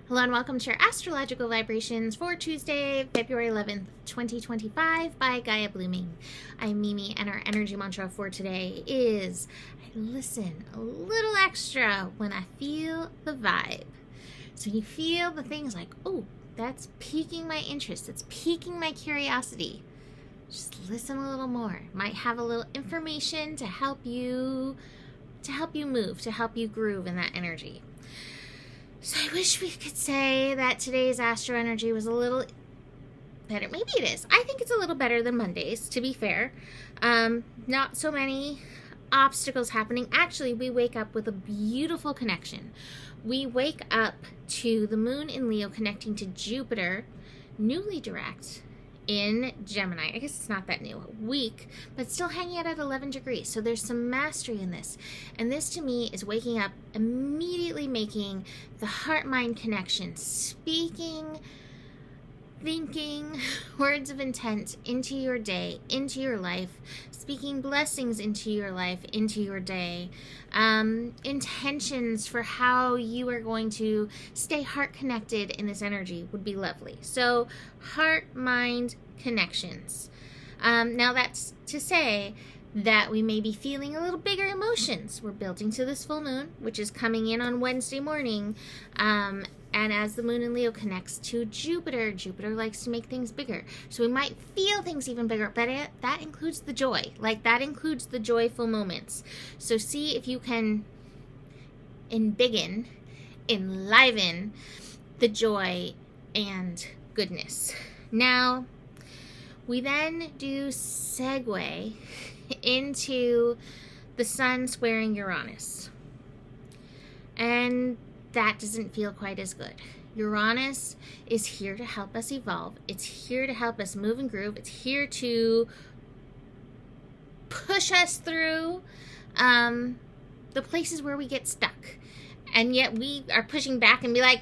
Hello and welcome to your astrological vibrations for Tuesday, February 11th, 2025 by Gaia Blooming. I'm Mimi and our energy mantra for today is I listen a little extra when I feel the vibe. So you feel the things like, oh, that's piquing my interest. It's piquing my curiosity. Just listen a little more. Might have a little information to help you move, to help you groove in that energy. So I wish we could say that today's astro energy was a little better. Maybe it is. I think it's a little better than Monday's, to be fair. Not so many obstacles happening. Actually, we wake up with a beautiful connection. We wake up to the moon in Leo connecting to Jupiter, newly direct in Gemini. I guess it's not that new, weak, but still hanging out at 11 degrees. So there's some mastery in this. And this to me is waking up, immediately making the heart-mind connection, speaking, thinking words of intent into your day, into your life, speaking blessings into your life, into your day, intentions for how you are going to stay heart connected in this energy would be lovely. So heart mind connections. Now that's to say that we may be feeling a little bigger emotions. We're building to this full moon, which is coming in on Wednesday morning. And as the moon in Leo connects to Jupiter, Jupiter likes to make things bigger. So we might feel things even bigger, but that includes the joy. Like, that includes the joyful moments. So see if you can enliven the joy and goodness. Now, we then do segue into the sun squaring Uranus. And that doesn't feel quite as good. Uranus is here to help us evolve. It's here to help us move and groove. It's here to push us through the places where we get stuck. And yet we are pushing back and be like,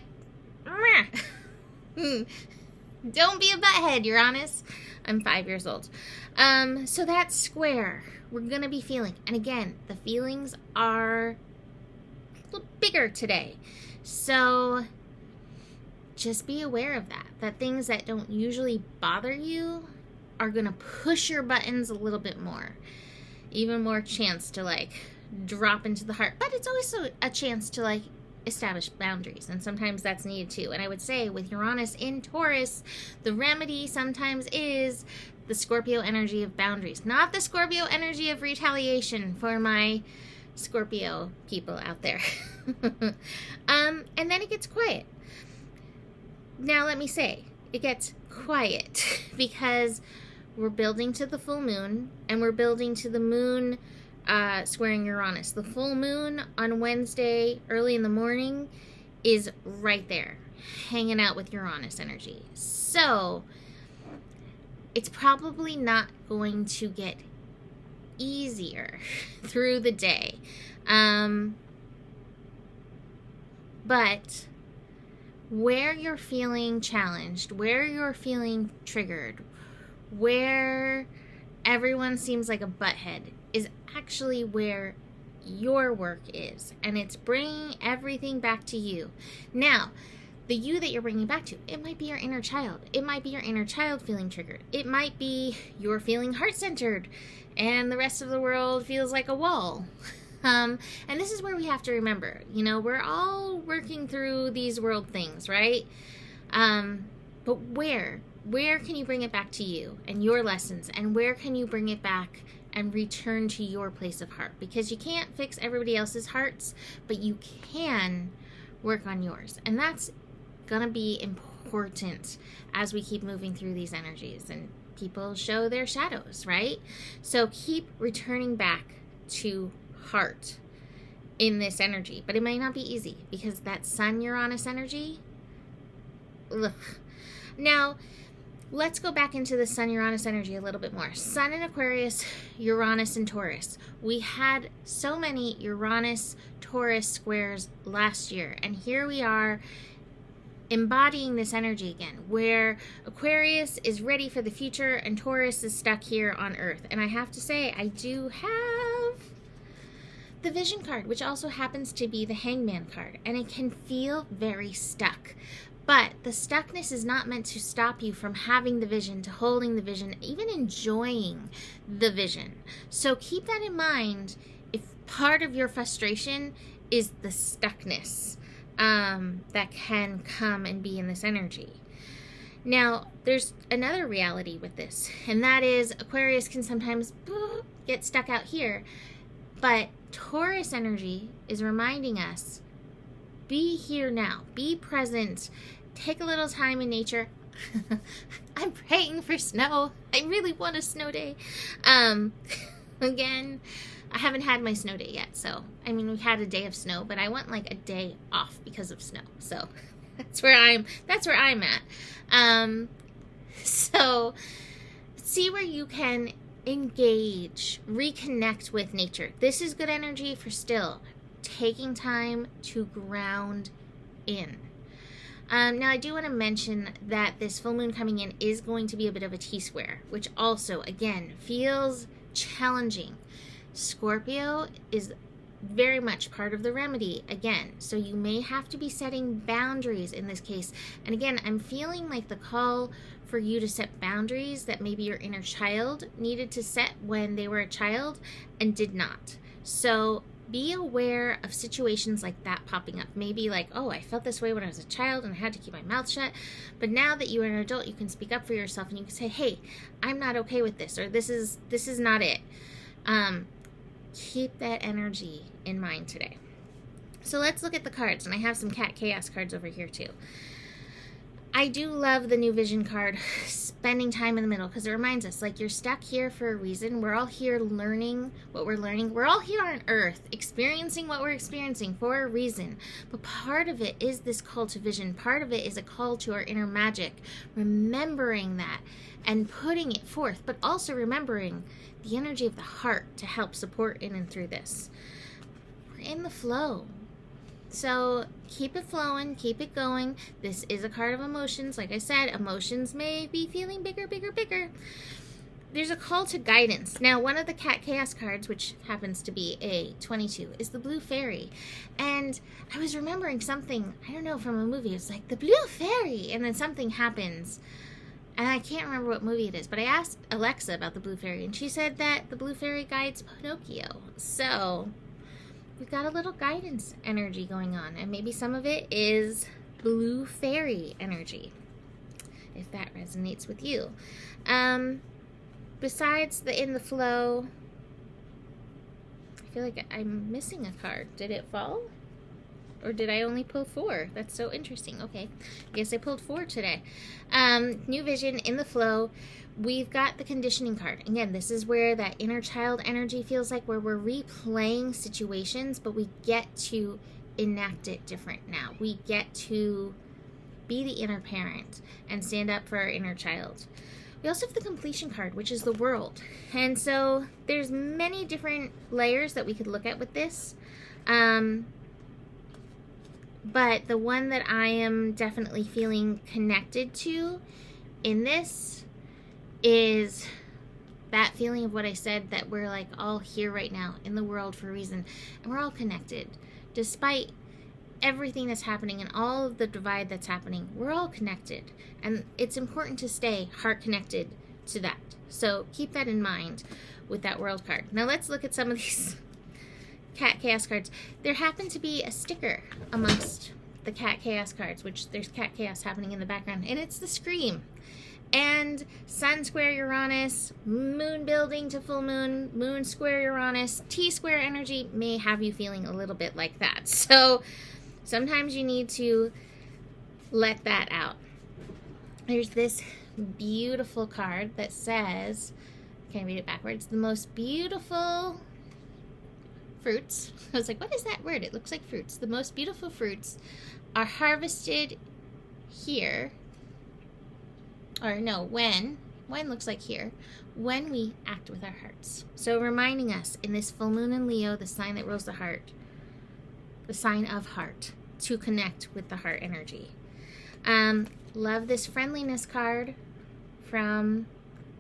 don't be a butthead, Uranus. I'm 5 years old. So that square we're going to be feeling. And again, the feelings are little bigger today. So just be aware of that things that don't usually bother you are going to push your buttons a little bit more. Even more chance to drop into the heart. But it's also a chance to establish boundaries, and sometimes that's needed too. And I would say with Uranus in Taurus, the remedy sometimes is the Scorpio energy of boundaries, not the Scorpio energy of retaliation for my Scorpio people out there. And then it gets quiet. Now let me say, it gets quiet because we're building to the full moon, and we're building to the moon squaring Uranus. The full moon on Wednesday early in the morning is right there, hanging out with Uranus energy. So it's probably not going to get easier through the day. But where you're feeling challenged, where you're feeling triggered, where everyone seems like a butthead is actually where your work is. And it's bringing everything back to you. Now, the you that you're bringing back to, it might be your inner child. It might be your inner child feeling triggered. It might be you're feeling heart-centered and the rest of the world feels like a wall. And this is where we have to remember, we're all working through these world things, right? But where can you bring it back to you and your lessons? And where can you bring it back and return to your place of heart? Because you can't fix everybody else's hearts, but you can work on yours. And that's going to be important as we keep moving through these energies. And people show their shadows, right? So keep returning back to heart in this energy. But it might not be easy because that Sun Uranus energy, ugh. Now, let's go back into the Sun Uranus energy a little bit more. Sun in Aquarius, Uranus in Taurus. We had so many Uranus Taurus squares last year, and here we are embodying this energy again, where Aquarius is ready for the future and Taurus is stuck here on Earth. And I have to say, I do have the Vision card, which also happens to be the Hangman card, and it can feel very stuck. But the stuckness is not meant to stop you from having the vision, to holding the vision, even enjoying the vision. So keep that in mind if part of your frustration is the stuckness that can come and be in this energy. Now, there's another reality with this, and that is Aquarius can sometimes get stuck out here, but Taurus energy is reminding us, be here now, be present, take a little time in nature. I'm praying for snow. I really want a snow day. Again, I haven't had my snow day yet, so I mean, we had a day of snow, but I want like a day off because of snow. So that's where I'm at. So see where you can engage, reconnect with nature. This is good energy for still taking time to ground in. Now, I do want to mention that this full moon coming in is going to be a bit of a T-square, which also, again, feels challenging. Scorpio is very much part of the remedy, again, so you may have to be setting boundaries in this case. And again, I'm feeling like the call for you to set boundaries that maybe your inner child needed to set when they were a child and did not. So be aware of situations like that popping up. Maybe like, oh, I felt this way when I was a child and I had to keep my mouth shut. But now that you are an adult, you can speak up for yourself and you can say, hey, I'm not okay with this, or this is not it. Keep that energy in mind today. So let's look at the cards, and I have some Cat Chaos cards over here too. I do love the New Vision card, spending time in the middle, because it reminds us, like, you're stuck here for a reason. We're all here learning what we're learning. We're all here on Earth, experiencing what we're experiencing for a reason. But part of it is this call to vision. Part of it is a call to our inner magic, remembering that and putting it forth, but also remembering the energy of the heart to help support in and through this. We're in the flow. So keep it flowing, keep it going. This is a card of emotions. Like I said, emotions may be feeling bigger. There's a call to guidance. Now, one of the Cat Chaos cards, which happens to be a 22, is the Blue Fairy. And I was remembering something, I don't know, from a movie. It's like, the Blue Fairy! And then something happens. And I can't remember what movie it is, but I asked Alexa about the Blue Fairy, and she said that the Blue Fairy guides Pinocchio. So we've got a little guidance energy going on, and maybe some of it is Blue Fairy energy, if that resonates with you. Besides the in the flow, I feel like I'm missing a card. Did it fall? Or did I only pull 4? That's so interesting. Okay, I guess I pulled 4 today. New Vision, in the flow. We've got the conditioning card. Again, this is where that inner child energy feels like, where we're replaying situations, but we get to enact it different now. We get to be the inner parent and stand up for our inner child. We also have the completion card, which is the world. And so there's many different layers that we could look at with this. But the one that I am definitely feeling connected to in this is that feeling of what I said, that we're like all here right now in the world for a reason, and we're all connected. Despite everything that's happening and all of the divide that's happening, we're all connected, and it's important to stay heart connected to that. So keep that in mind with that world card. Now let's look at some of these Cat Chaos cards. There happened to be a sticker amongst the Cat Chaos cards, which there's Cat Chaos happening in the background, and it's the Scream. And Sun square Uranus, moon building to full moon, moon square Uranus, T-square energy may have you feeling a little bit like that. So sometimes you need to let that out. There's this beautiful card that says, can I read it backwards? The most beautiful fruits. I was like, what is that word? It looks like fruits. The most beautiful fruits are harvested here. Or no, when looks like here, when we act with our hearts. So reminding us in this full moon in Leo, the sign that rules the heart, the sign of heart, to connect with the heart energy. Love this friendliness card from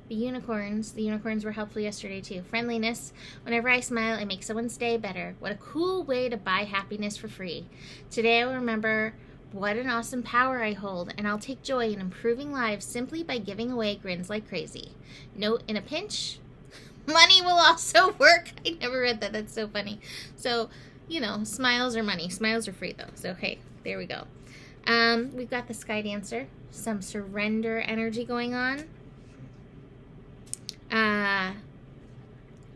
The unicorns were helpful yesterday too. Friendliness. Whenever I smile, it makes someone's day better. What a cool way to buy happiness for free. Today I will remember what an awesome power I hold, and I'll take joy in improving lives simply by giving away grins like crazy. Note, in a pinch, money will also work. I never read that. That's so funny. So, smiles are money. Smiles are free though. So, hey, there we go. We've got the Sky Dancer. Some surrender energy going on.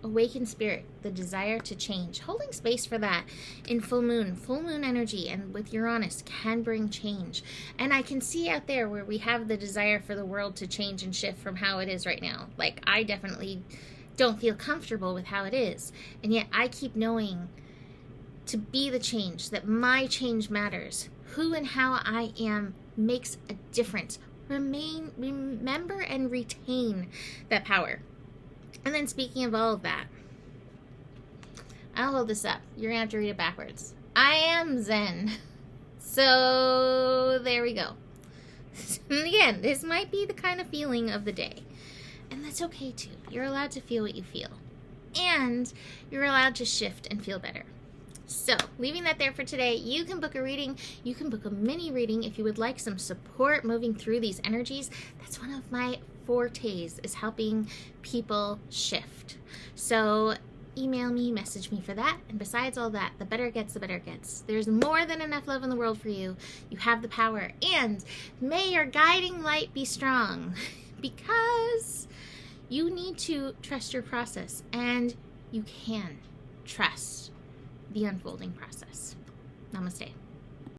Awakened spirit, the desire to change, holding space for that in full moon energy, and with Uranus can bring change. And I can see out there where we have the desire for the world to change and shift from how it is right now. Like, I definitely don't feel comfortable with how it is, and yet I keep knowing to be the change, that my change matters. Who and how I am makes a difference. Remember and retain that power. And then, speaking of all of that, I'll hold this up. You're going to have to read it backwards. I am Zen. So, there we go. And again, this might be the kind of feeling of the day. And that's okay, too. You're allowed to feel what you feel. And you're allowed to shift and feel better. So, leaving that there for today, you can book a reading. You can book a mini reading if you would like some support moving through these energies. That's one of my fortes, is helping people shift. So, email me, message me for that. And besides all that, the better it gets, the better it gets. There's more than enough love in the world for you. You have the power. And may your guiding light be strong, because you need to trust your process, and you can trust the unfolding process. Namaste.